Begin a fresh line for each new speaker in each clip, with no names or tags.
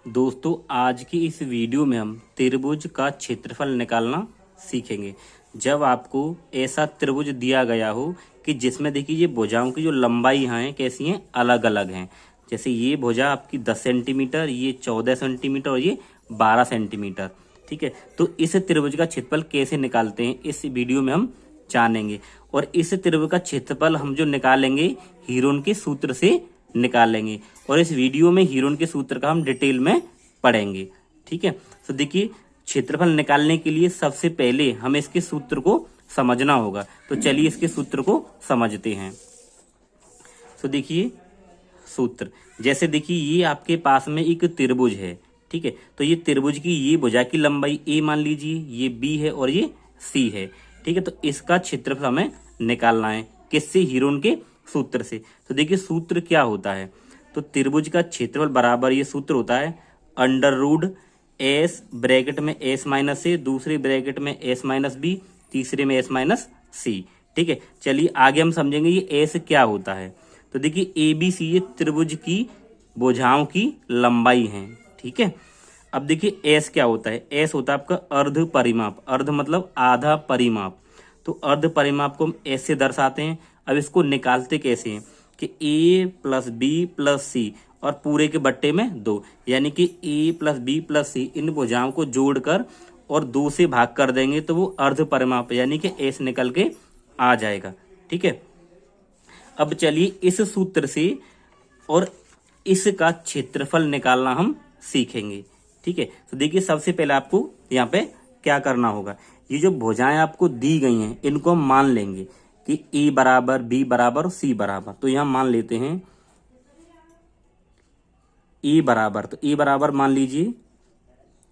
दोस्तों आज की इस वीडियो में हम त्रिभुज का क्षेत्रफल निकालना सीखेंगे। जब आपको ऐसा त्रिभुज दिया गया हो कि जिसमें देखिए ये भुजाओं की जो लंबाई हैं कैसी हैं, अलग अलग हैं। जैसे ये भुजा आपकी 10 सेंटीमीटर, ये 14 सेंटीमीटर और ये 12 सेंटीमीटर। ठीक है, तो इस त्रिभुज का क्षेत्रफल कैसे निकालते हैं इस वीडियो में हम जानेंगे। और इस त्रिभुज का क्षेत्रफल हम जो निकालेंगे हीरोन के सूत्र से निकालेंगे, और इस वीडियो में हीरोन के सूत्र का हम डिटेल में पढ़ेंगे। ठीक है, तो देखिए क्षेत्रफल निकालने के लिए सबसे पहले हमें इसके सूत्र को समझना होगा। तो चलिए इसके सूत्र को समझते हैं। तो देखिए सूत्र, जैसे देखिए ये आपके पास में एक त्रिभुज है। ठीक है, तो ये त्रिभुज की ये भुजा की लंबाई ए मान लीजिए, ये बी है और ये सी है। ठीक है, तो इसका क्षेत्रफल हमें निकालना है किससे? हीरोन के सूत्र से। तो देखिए सूत्र क्या होता है, तो त्रिभुज का क्षेत्रफल बराबर ये सूत्र होता है अंडर रूट एस, ब्रैकेट में एस माइनस ए, दूसरे ब्रैकेट में एस माइनस बी, तीसरे में एस माइनस सी। ठीक है, चलिए आगे हम समझेंगे ये एस क्या होता है। तो देखिए ए बी सी ये त्रिभुज की भुजाओं की लंबाई है। ठीक है, अब देखिए एस क्या होता है, एस होता है आपका अर्ध परिमाप। अर्ध मतलब आधा परिमाप, तो अर्ध परिमाप को हम एस से दर्शाते हैं। अब इसको निकालते कैसे हैं कि ए प्लस बी प्लस सी और पूरे के बट्टे में 2, यानी कि ए प्लस बी प्लस सी इन भुजाओं को जोड़कर और 2 से भाग कर देंगे तो वो अर्ध परिमाप यानी कि एस निकल के आ जाएगा। ठीक है, अब चलिए इस सूत्र से और इसका क्षेत्रफल निकालना हम सीखेंगे। ठीक है, तो देखिए सबसे पहले आपको यहाँ पे क्या करना होगा, ये जो भुजाएं आपको दी गई हैं इनको हम मान लेंगे कि ए बराबर बी बराबर और सी बराबर। तो यहां मान लेते हैं ए बराबर, तो ए बराबर मान लीजिए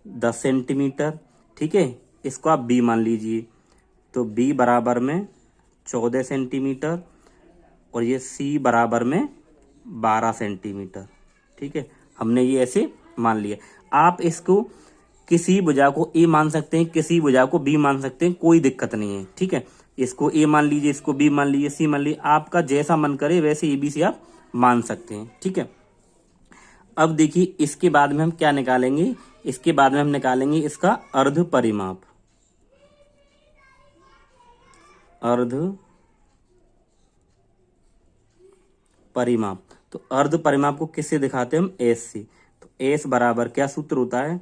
10 सेंटीमीटर। ठीक है, इसको आप बी मान लीजिए, तो बी बराबर में 14 सेंटीमीटर और ये सी बराबर में 12 सेंटीमीटर। ठीक है, हमने ये ऐसे मान लिया। आप इसको किसी भुजा को ए मान सकते हैं, किसी भुजा को बी मान सकते हैं, कोई दिक्कत नहीं है। ठीक है, इसको ए मान लीजिए, इसको बी मान लीजिए, सी मान लीजिए, आपका जैसा मन करे वैसे ए बी सी आप मान सकते हैं। ठीक है, अब देखिए इसके बाद में हम क्या निकालेंगे, इसके बाद में हम निकालेंगे इसका अर्ध परिमाप। अर्ध परिमाप, तो अर्ध परिमाप को किससे दिखाते हैं हम? एस से। तो एस बराबर क्या सूत्र होता है,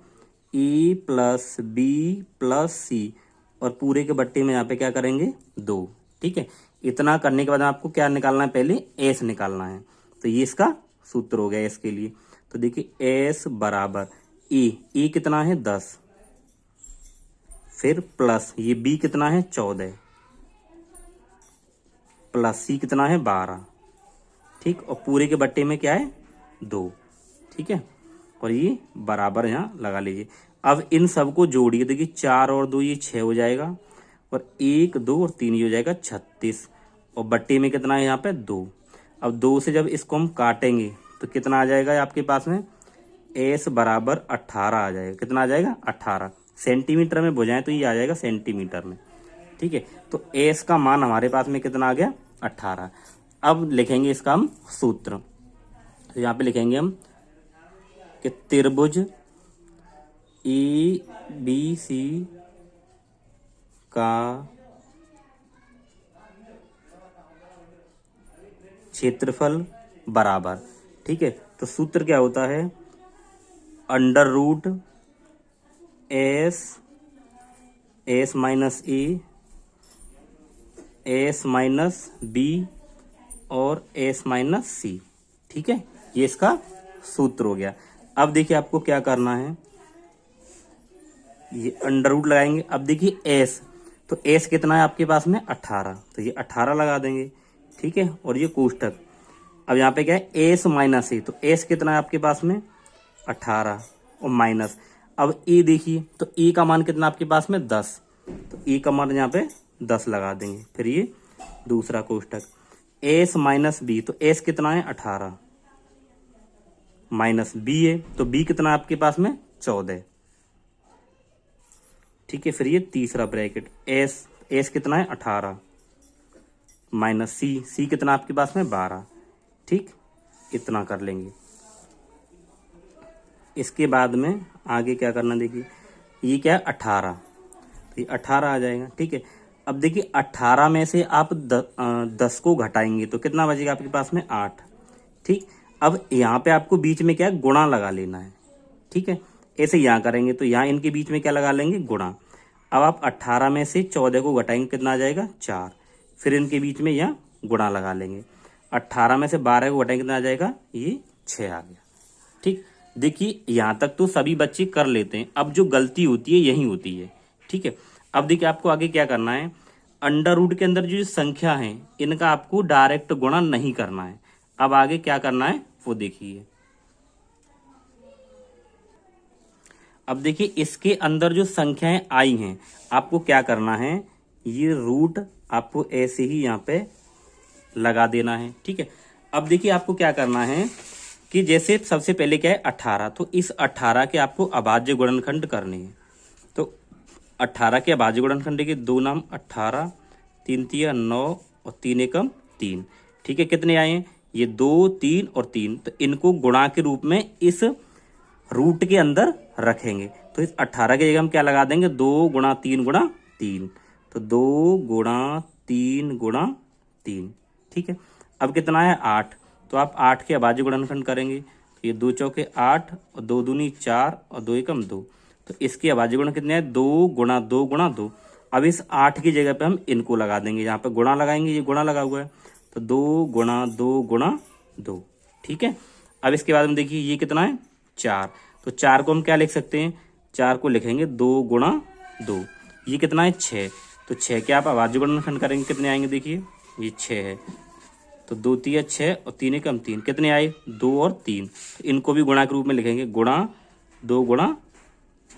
ए प्लस बी प्लस सी और पूरे के बट्टे में यहाँ पे क्या करेंगे 2। ठीक है, इतना करने के बाद आपको क्या निकालना है, पहले एस निकालना है। तो ये इसका सूत्र हो गया एस के लिए। तो देखिए एस बराबर ए कितना है 10, फिर प्लस ये बी कितना है 14, प्लस सी कितना है 12। ठीक, और पूरे के बट्टे में क्या है 2। ठीक है, और ये बराबर यहाँ लगा लीजिए। अब इन सबको जोड़िए, देखिए 4 और 2 ये 6 हो जाएगा, और 1 2 और 3 ये हो जाएगा 36, और बट्टे में कितना है यहाँ पे 2। अब 2 से जब इसको हम काटेंगे तो कितना आ जाएगा आपके पास में, एस बराबर 18 आ जाएगा। कितना आ जाएगा 18 सेंटीमीटर में भुजाएं तो ये आ जाएगा सेंटीमीटर में। ठीक है, तो एस का मान हमारे पास में कितना आ गया 18। अब लिखेंगे इसका हम सूत्र, तो यहाँ पे लिखेंगे हम कि त्रिभुज ए बी सी का क्षेत्रफल बराबर। ठीक है, तो सूत्र क्या होता है, under root S, S minus A, S minus B और एस माइनस सी। ठीक है, ये इसका सूत्र हो गया। अब देखिए आपको क्या करना है, ये अंडर रूट लगाएंगे। अब देखिए एस, तो एस कितना है आपके पास में 18, तो ये 18 लगा देंगे। ठीक है, और ये कोष्टक, अब यहाँ पे क्या है एस माइनस ए, तो एस कितना है आपके पास में 18 और माइनस। अब ए देखिए, तो ए का मान कितना आपके पास में 10, तो ए का मान यहाँ पे 10 लगा देंगे। फिर ये दूसरा कोष्टक एस माइनस बी, तो एस कितना है 18 माइनस बी है, तो बी कितना है आपके पास में 14। ठीक है, फिर ये तीसरा ब्रैकेट एस कितना है 18 माइनस सी कितना आपके पास में 12। ठीक, इतना कर लेंगे। इसके बाद में आगे क्या करना, देखिए ये क्या है 18, तो ये 18 आ जाएगा। ठीक है, अब देखिए 18 में से आप 10 को घटाएंगे तो कितना बचेगा आपके पास में 8। ठीक, अब यहाँ पे आपको बीच में क्या है गुणा लगा लेना है। ठीक है, ऐसे यहाँ करेंगे तो यहाँ इनके बीच में क्या लगा लेंगे गुणा। अब आप 18 में से 14 को घटाएंगे कितना आ जाएगा 4, फिर इनके बीच में यहाँ गुणा लगा लेंगे। 18 में से 12 को घटाएंगे कितना आ जाएगा, ये 6 आ गया। ठीक, देखिए यहाँ तक तो सभी बच्चे कर लेते हैं, अब जो गलती होती है यही होती है। ठीक है, अब देखिए आपको आगे क्या करना है, अंडर रूट के अंदर जो संख्या है इनका आपको डायरेक्ट गुणा नहीं करना है। अब आगे क्या करना है वो देखिए। अब देखिए इसके अंदर जो संख्याएं आई हैं आपको क्या करना है, ये रूट आपको ऐसे ही यहाँ पे लगा देना है। ठीक है, अब देखिए आपको क्या करना है कि जैसे सबसे पहले क्या है 18, तो इस 18 के आपको अभाज्य गुणनखंड करने हैं। तो 18 के अभाज्य गुणनखंड के 2 नाम 18, 3 तिया 9 और 3 एकम 3। ठीक है, कितने आए हैं, ये 2, 3 और 3, तो इनको गुणा के रूप में इस रूट के अंदर रखेंगे। तो इस 18 के जगह हम क्या लगा देंगे, 2 गुणा 3 गुणा 3, तो 2 गुणा 3 गुणा 3। ठीक है, अब कितना है 8, तो आप 8 के अभाज्य गुणनखंड करेंगे तो ये 2 चौके 8 और 2 दूनी 4 और 2 एकम 2, तो इसके अभाज्य गुण कितने हैं 2 गुणा 2 गुणा 2। अब इस 8 की जगह पे हम इनको लगा देंगे, यहाँ पे गुणा लगाएंगे, ये गुणा लगा हुआ है तो 2 गुणा 2 गुणा 2। ठीक है, अब इसके बाद में देखिए ये कितना है 4, तो 4 को हम क्या लिख सकते हैं, 4 को लिखेंगे 2 गुणा 2। ये कितना है 6, तो 6 के आप अभाज्य गुणनखंड करेंगे कितने आएंगे, देखिए ये 6 है, तो 2 तिया 6 और 3 एकम 3, कितने आए 2 और 3, तो इनको भी गुणा के रूप में लिखेंगे, गुणा 2 गुणा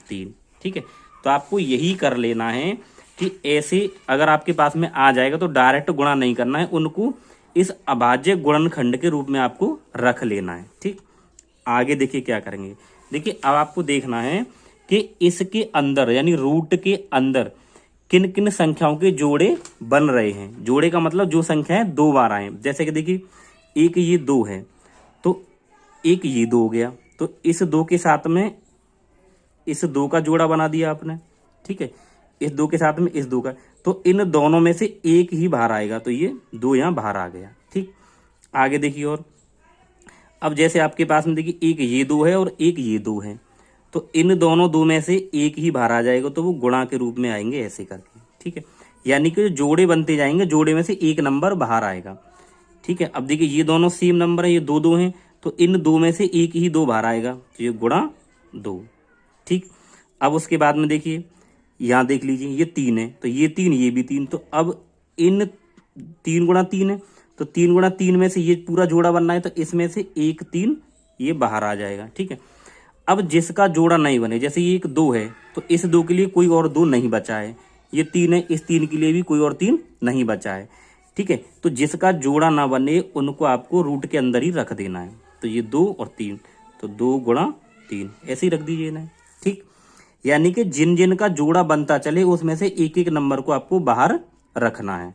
3। ठीक है, तो आपको यही कर लेना है कि ऐसे अगर आपके पास में आ जाएगा तो डायरेक्ट गुणा नहीं करना है, उनको इस अभाज्य गुणनखंड के रूप में आपको रख लेना है। ठीक, आगे देखिए क्या करेंगे, देखिए अब आपको देखना है कि इसके अंदर यानी रूट के अंदर किन किन संख्याओं के जोड़े बन रहे हैं। जोड़े का मतलब जो संख्याएं 2 बार आए, जैसे कि देखिए एक ये 2 है तो एक ये 2 हो गया, तो इस 2 के साथ में इस 2 का जोड़ा बना दिया आपने। ठीक है, इस 2 के साथ में इस 2 का, तो इन दोनों में से एक ही बाहर आएगा, तो ये 2 यहाँ बाहर आ गया। ठीक, आगे देखिए और अब जैसे आपके पास में देखिए एक ये 2 है और एक ये 2 है, तो इन दोनों 2 में से एक ही बाहर आ जाएगा, तो वो गुणा के रूप में आएंगे ऐसे करके। ठीक है, यानी कि जोड़े बनते जाएंगे, जोड़े में से एक नंबर बाहर आएगा। ठीक है, अब देखिए ये दोनों सेम नंबर है, ये 2 2 हैं, तो इन 2 में से एक ही 2 बाहर आएगा, तो ये गुणा 2। ठीक, अब उसके बाद में देखिए यहाँ देख लीजिए ये 3 है, तो ये 3 ये भी 3, तो अब इन 3 गुणा 3 है, तो 3 गुणा 3 में से ये पूरा जोड़ा बनना है, तो इसमें से एक 3 ये बाहर आ जाएगा। ठीक है, अब जिसका जोड़ा नहीं बने, जैसे ये एक 2 है तो इस 2 के लिए कोई और 2 नहीं बचा है, ये 3 है इस 3 के लिए भी कोई और 3 नहीं बचा है। ठीक है, तो जिसका जोड़ा ना बने उनको आपको रूट के अंदर ही रख देना है, तो ये 2 और 3, तो 2 गुणा 3 ऐसे ही रख दीजिए ना। ठीक, यानी कि जिन जिन का जोड़ा बनता चले उसमें से एक एक नंबर को आपको बाहर रखना है।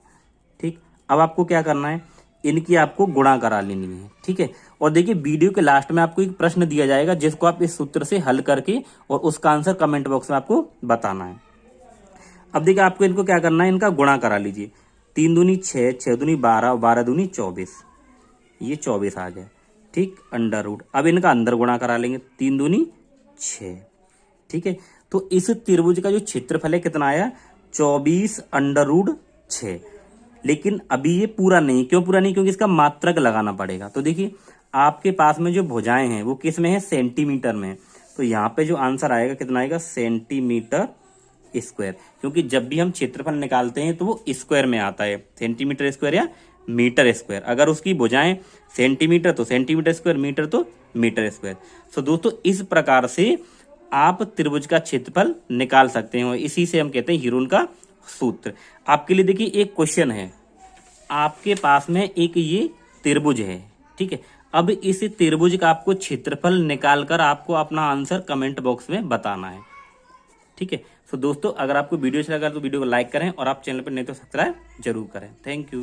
ठीक, अब आपको क्या करना है, इनकी आपको गुणा करा लेनी है। ठीक है, और देखिए वीडियो के लास्ट में आपको एक प्रश्न दिया जाएगा जिसको आप इस सूत्र से हल करके और उसका आंसर कमेंट बॉक्स में आपको बताना है। अब देखिए आपको इनको क्या करना है, इनका गुणा करा लीजिए, 3 दूनी 6, 6 दूनी 12, 12 दूनी 24, ये 24 आ गया। ठीक, अंडर रूट, अब इनका अंदर गुणा करा लेंगे, 3 दूनी 6। ठीक है, तो इस त्रिभुज का जो क्षेत्रफल है कितना आया 24 अंडर रूट 6। लेकिन अभी ये पूरा नहीं, क्यों पूरा नहीं, क्योंकि इसका मात्रक लगाना पड़ेगा। तो देखिए आपके पास में जो भुजाएं हैं वो किस में है, सेंटीमीटर में, तो यहाँ पे जो आंसर आएगा कितना आएगा, सेंटीमीटर स्क्वायर, क्योंकि जब भी हम क्षेत्रफल निकालते हैं तो वो स्क्वायर में आता है, सेंटीमीटर स्क्वायर या मीटर स्क्वायर। अगर उसकी भुजाएं सेंटीमीटर तो सेंटीमीटर स्क्वायर, मीटर तो मीटर स्क्वायर। तो दोस्तों इस प्रकार से आप त्रिभुज का क्षेत्रफल निकाल सकते हैं, इसी से हम कहते हैं हीरोन का सूत्र। आपके लिए देखिए एक क्वेश्चन है, आपके पास में एक ये त्रिभुज है। ठीक है, अब इस त्रिभुज का आपको क्षेत्रफल निकालकर आपको अपना आंसर कमेंट बॉक्स में बताना है। ठीक है, तो दोस्तों अगर आपको वीडियो अच्छा लगा तो वीडियो को लाइक करें और आप चैनल पर नहीं तो सब्सक्राइब जरूर करें। Thank you.